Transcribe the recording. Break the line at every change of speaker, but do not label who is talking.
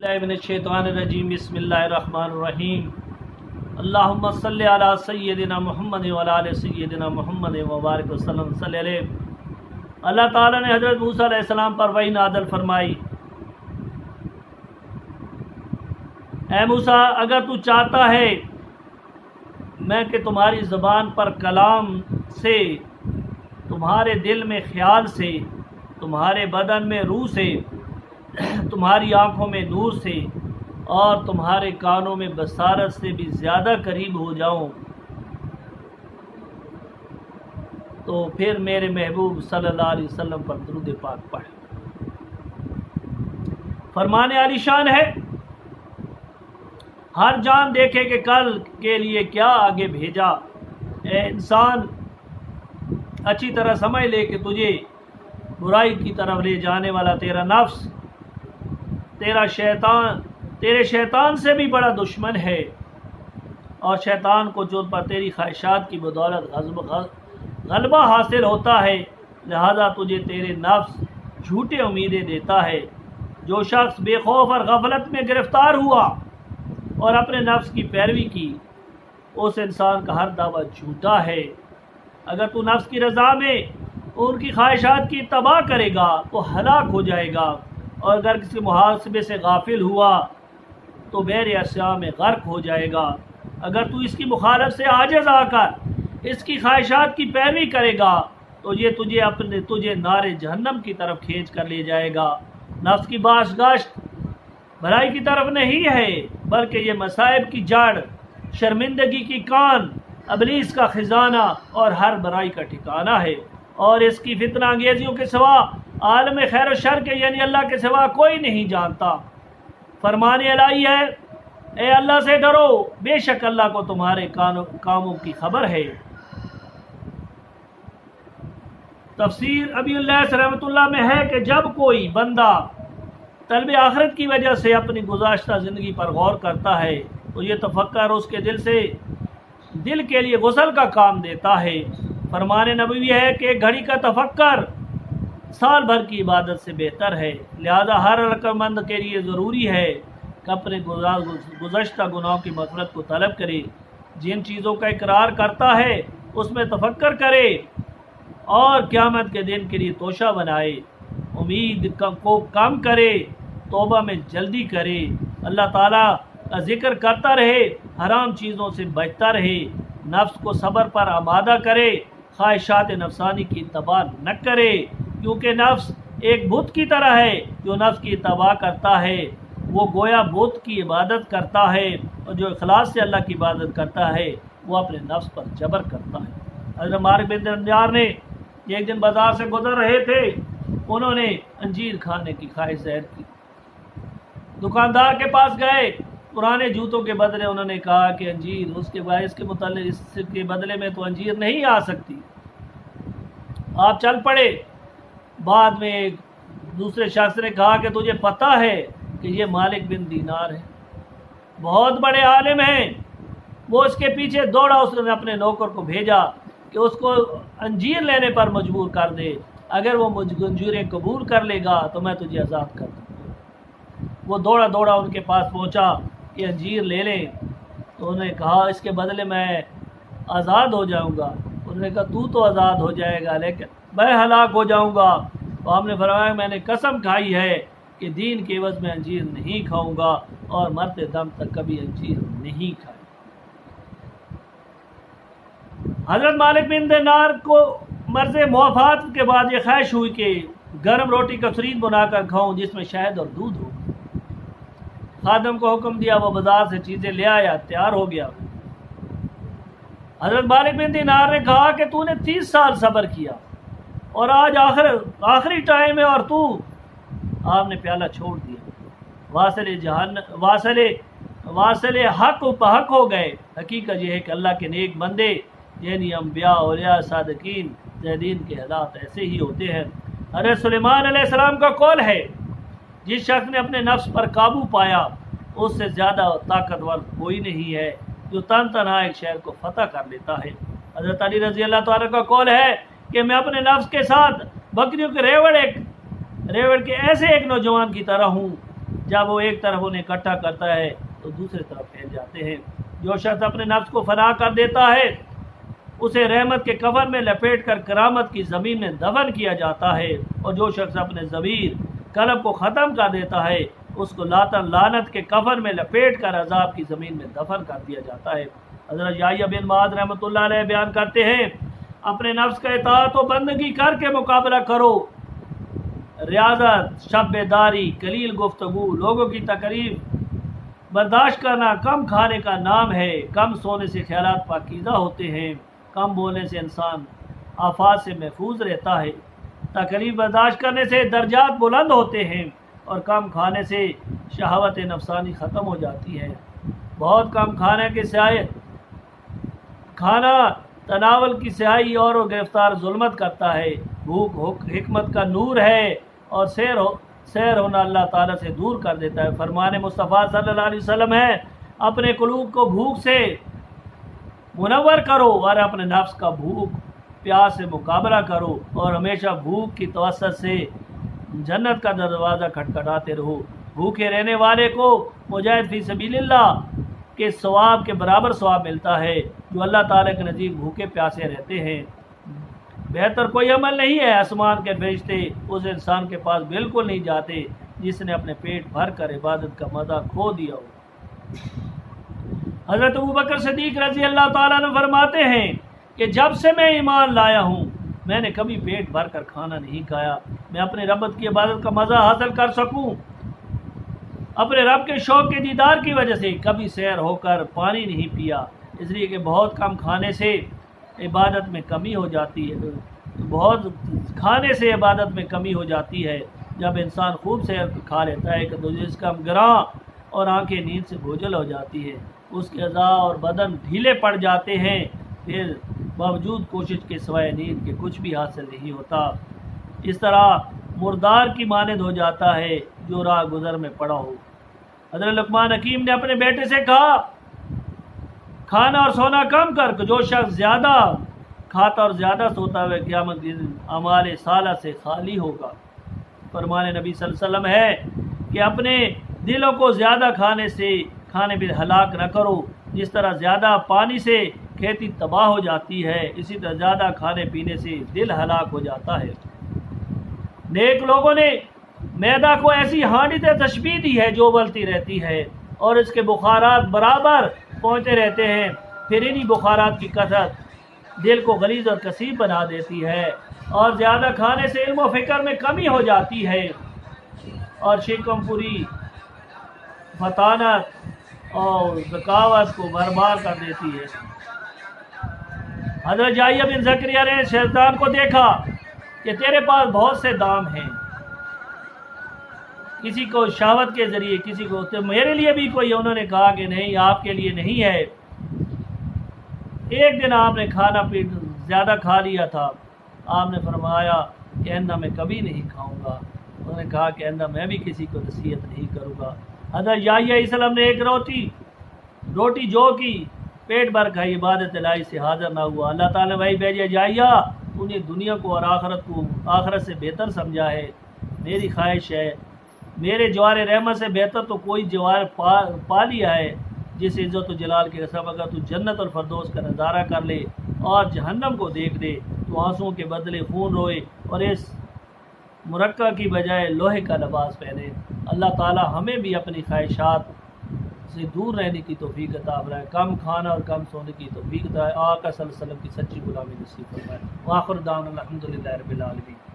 من الشیطان الرجیم بسم اللہ الرحمن الرحیم اللہم صلی علی سیدنا محمد وعلی آل سیدنا محمد وبارک وسلم صلی علیہ۔ اللہ تعالیٰ نے حضرت موسیٰ علیہ السلام پر وحی نازل فرمائی، اے موسیٰ اگر تو چاہتا ہے میں کہ تمہاری زبان پر کلام سے، تمہارے دل میں خیال سے، تمہارے بدن میں روح سے، تمہاری آنکھوں میں نور سے اور تمہارے کانوں میں بصارت سے بھی زیادہ قریب ہو جاؤں، تو پھر میرے محبوب صلی اللہ علیہ وسلم پر درود پاک پڑھ۔ فرمانے علی شان ہے، ہر جان دیکھے کہ کل کے لیے کیا آگے بھیجا۔ اے انسان اچھی طرح سمجھ لے کہ تجھے برائی کی طرف لے جانے والا تیرا نفس، تیرے شیطان سے بھی بڑا دشمن ہے، اور شیطان کو جو پر تیری خواہشات کی بدولت غلبہ حاصل ہوتا ہے، لہذا تجھے تیرے نفس جھوٹے امیدیں دیتا ہے۔ جو شخص بے خوف اور غفلت میں گرفتار ہوا اور اپنے نفس کی پیروی کی، اس انسان کا ہر دعویٰ جھوٹا ہے۔ اگر تو نفس کی رضا میں ان کی خواہشات کی اتباع کرے گا تو ہلاک ہو جائے گا، اور اگر کسی محاسبے سے غافل ہوا تو بحر اشیاء میں غرق ہو جائے گا۔ اگر تو اس کی مخالف سے عاجز آ کر اس کی خواہشات کی پیروی کرے گا تو یہ تجھے نار جہنم کی طرف کھینچ کر لے جائے گا۔ نفس کی باشگشت بھلائی کی طرف نہیں ہے، بلکہ یہ مصائب کی جڑ، شرمندگی کی کان، ابلیس کا خزانہ اور ہر برائی کا ٹھکانہ ہے، اور اس کی فتنہ انگیزیوں کے سوا عالم خیر و شر کے یعنی اللہ کے سوا کوئی نہیں جانتا۔ فرمانے الہی ہے، اے اللہ سے ڈرو، بے شک اللہ کو تمہارے کاموں کی خبر ہے۔ تفسیر ابی اللہ رحمۃ اللہ میں ہے کہ جب کوئی بندہ طلب آخرت کی وجہ سے اپنی گزشتہ زندگی پر غور کرتا ہے تو یہ تفکر اس کے دل کے لیے غسل کا کام دیتا ہے۔ فرمان نبوی ہے کہ ایک گھڑی کا تفکر سال بھر کی عبادت سے بہتر ہے، لہذا ہر عقل مند کے لیے ضروری ہے کہ اپنے گزشتہ گناہوں کی مغفرت کو طلب کرے، جن چیزوں کا اقرار کرتا ہے اس میں تفکر کرے، اور قیامت کے دن کے لیے توشہ بنائے، امید کو کم کرے، توبہ میں جلدی کرے، اللہ تعالیٰ کا ذکر کرتا رہے، حرام چیزوں سے بچتا رہے، نفس کو صبر پر آمادہ کرے، خواہشات نفسانی کی اتباع نہ کرے، کیونکہ نفس ایک بت کی طرح ہے۔ جو نفس کی اتباع کرتا ہے وہ گویا بت کی عبادت کرتا ہے، اور جو اخلاص سے اللہ کی عبادت کرتا ہے وہ اپنے نفس پر جبر کرتا ہے۔ حضرت مالک بن دینار نے ایک دن بازار سے گزر رہے تھے، انہوں نے انجیر کھانے کی خواہش ظاہر کی، دکاندار کے پاس گئے، پرانے جوتوں کے بدلے انہوں نے کہا کہ انجیر، اس کے بدلے میں تو انجیر نہیں آ سکتی۔ آپ چل پڑے۔ بعد میں ایک دوسرے شخص نے کہا کہ تجھے پتہ ہے کہ یہ مالک بن دینار ہے، بہت بڑے عالم ہیں۔ وہ اس کے پیچھے دوڑا، اس نے اپنے نوکر کو بھیجا کہ اس کو انجیر لینے پر مجبور کر دے، اگر وہ انجیریں قبول کر لے گا تو میں تجھے آزاد کر دوں گا۔ وہ دوڑا ان کے پاس پہنچا کہ انجیر لے لیں، تو انہوں نے کہا اس کے بدلے میں آزاد ہو جاؤں گا۔ انہوں نے کہا تو آزاد ہو جائے گا لیکن میں ہلاک ہو جاؤں گا۔ تو ہم نے فرمایا میں نے قسم کھائی ہے کہ دین کے عوض میں انجیر نہیں کھاؤں گا، اور مرتے دم تک کبھی انجیر نہیں کھائی۔ حضرت مالک بن دینار کو مرض موافات کے بعد یہ خواہش ہوئی کہ گرم روٹی کا فرید بنا کر کھاؤں جس میں شہد اور دودھ ہو۔ خادم کو حکم دیا، وہ بازار سے چیزیں لے آیا، تیار ہو گیا۔ حضرت مالک بن دینار نے کہا کہ تو نے 30 سال صبر کیا اور آج آخری ٹائم ہے اور تو، آپ نے پیالہ چھوڑ دیا۔ واصل حق بحق ہو گئے۔ حقیقت یہ ہے کہ اللہ کے نیک بندے یعنی انبیاء، اولیاء، صادقین، زاہدین کے حالات ایسے ہی ہوتے ہیں۔ حضرت سلیمان علیہ السلام کا قول ہے، جس شخص نے اپنے نفس پر قابو پایا اس سے زیادہ طاقتور کوئی نہیں ہے جو تنہا ایک شہر کو فتح کر لیتا ہے۔ حضرت علی رضی اللہ تعالیٰ کا قول ہے کہ میں اپنے نفس کے ساتھ بکریوں کے ریوڑ کے ایسے ایک نوجوان کی طرح ہوں جب وہ ایک طرف انہیں اکٹھا کرتا ہے تو دوسری طرف پھیل جاتے ہیں۔ جو شخص اپنے نفس کو فنا کر دیتا ہے اسے رحمت کے کفن میں لپیٹ کر کرامت کی زمین میں دفن کیا جاتا ہے، اور جو شخص اپنے ضمیر قلب کو ختم کر دیتا ہے اس کو لعنت کے کفن میں لپیٹ کر عذاب کی زمین میں دفن کر دیا جاتا ہے۔ حضرت یحییٰ بن معاذ رحمۃ اللہ علیہ بیان کرتے ہیں، اپنے نفس کا اطاعت و بندگی کر کے مقابلہ کرو۔ ریاضت، شب بیداری، قلیل گفتگو، لوگوں کی تکلیف برداشت کرنا کم کھانے کا نام ہے۔ کم سونے سے خیالات پاکیزہ ہوتے ہیں، کم بولنے سے انسان آفات سے محفوظ رہتا ہے، تکلیف برداشت کرنے سے درجات بلند ہوتے ہیں، اور کم کھانے سے شہوت نفسانی ختم ہو جاتی ہے۔ بہت کم کھانے کے سائے کھانا تناول کی سیاہی اور گرفتار ظلمت کرتا ہے۔ بھوک حکمت کا نور ہے، اور سیر ہونا اللہ تعالیٰ سے دور کر دیتا ہے۔ فرمان مصطفیٰ صلی اللہ علیہ وسلم ہے، اپنے قلوب کو بھوک سے منور کرو اور اپنے نفس کا بھوک پیاس سے مقابلہ کرو، اور ہمیشہ بھوک کی توسط سے جنت کا دروازہ کھٹکھٹاتے رہو۔ بھوکے رہنے والے کو مجاہد فی سبیل اللہ کے ثواب کے برابر ثواب ملتا ہے جو اللہ تعالیٰ کے نزدیک بھوکے پیاسے رہتے ہیں۔ بہتر کوئی عمل نہیں ہے، آسمان کے فرشتے اس انسان کے پاس بالکل نہیں جاتے جس نے اپنے پیٹ بھر کر عبادت کا مزہ کھو دیا ہو۔ حضرت ابوبکر صدیق رضی اللہ تعالیٰ عنہ فرماتے ہیں کہ جب سے میں ایمان لایا ہوں میں نے کبھی پیٹ بھر کر کھانا نہیں کھایا، میں اپنے رب کی عبادت کا مزہ حاصل کر سکوں۔ اپنے رب کے شوق کے دیدار کی وجہ سے کبھی سیر ہو کر پانی نہیں پیا، اس لیے کہ بہت کم کھانے سے عبادت میں کمی ہو جاتی ہے، بہت کھانے سے عبادت میں کمی ہو جاتی ہے۔ جب انسان خوب سیر کھا لیتا ہے تو جس کا گراں اور آنکھیں نیند سے بوجھل ہو جاتی ہے، اس کے اعضاء اور بدن ڈھیلے پڑ جاتے ہیں، پھر باوجود کوشش کے سوائے نیند کے کچھ بھی حاصل نہیں ہوتا۔ اس طرح مردار کی مانند ہو جاتا ہے جو راہ گزر میں پڑا ہو۔ حضرت لقمان حکیم نے اپنے بیٹے سے کہا، کھانا اور سونا کم کر، جو شخص زیادہ کھاتا اور زیادہ سوتا ہے قیامت کے دن اعمال صالحہ سے خالی ہوگا۔ فرمان نبی صلی اللہ علیہ وسلم ہے کہ اپنے دلوں کو زیادہ کھانے پہ ہلاک نہ کرو، جس طرح زیادہ پانی سے کھیتی تباہ ہو جاتی ہے اسی طرح زیادہ کھانے پینے سے دل ہلاک ہو جاتا ہے۔ نیک لوگوں نے میدا کو ایسی ہانڈی سے تشبیہ دی ہے جو ابلتی رہتی ہے اور اس کے بخارات برابر پہنچتے رہتے ہیں، پھر انہی بخارات کی کثرت دل کو غلیظ اور کثیف بنا دیتی ہے، اور زیادہ کھانے سے علم و فکر میں کمی ہو جاتی ہے اور شکم پوری فطانت اور ذکاوت کو برباد کر دیتی ہے۔ حضرت یحییٰ بن زکریا نے شیطان کو دیکھا کہ تیرے پاس بہت سے دام ہیں، کسی کو شہوت کے ذریعے، کسی کو تو میرے لیے بھی کوئی ہے۔ انہوں نے کہا کہ نہیں، آپ کے لیے نہیں ہے۔ ایک دن آپ نے کھانا زیادہ کھا لیا تھا، آپ نے فرمایا کہ آئندہ میں کبھی نہیں کھاؤں گا۔ انہوں نے کہا کہ آئندہ میں بھی کسی کو نصیحت نہیں کروں گا۔ حضرت یحییٰ علیہ السلام نے ایک روٹی جو کی پیٹ بھر کھائی، عبادت الہی سے حاضر نہ ہوا۔ اللہ تعالیٰ نے وحی بھیجا، یحییٰ تو نے دنیا کو اور آخرت سے بہتر سمجھا ہے، میری خواہش ہے میرے جوار رحمت سے بہتر تو کوئی جوار پا لیا ہے جس عزت و جلال کے قسم اگر تو جنت اور فردوس کا نظارہ کر لے اور جہنم کو دیکھ دے تو آنسوؤں کے بدلے خون روئے اور اس مرکہ کی بجائے لوہے کا لباس پہنے۔ اللہ تعالی ہمیں بھی اپنی خواہشات سے دور رہنے کی توفیق عطا فرمائے، کم کھانا اور کم سونے کی توفیق عطا، آقا صلی اللہ علیہ وسلم کی سچی غلامی نصیب فرمائے۔ وآخر دعوانا الحمدللہ رب العالمین۔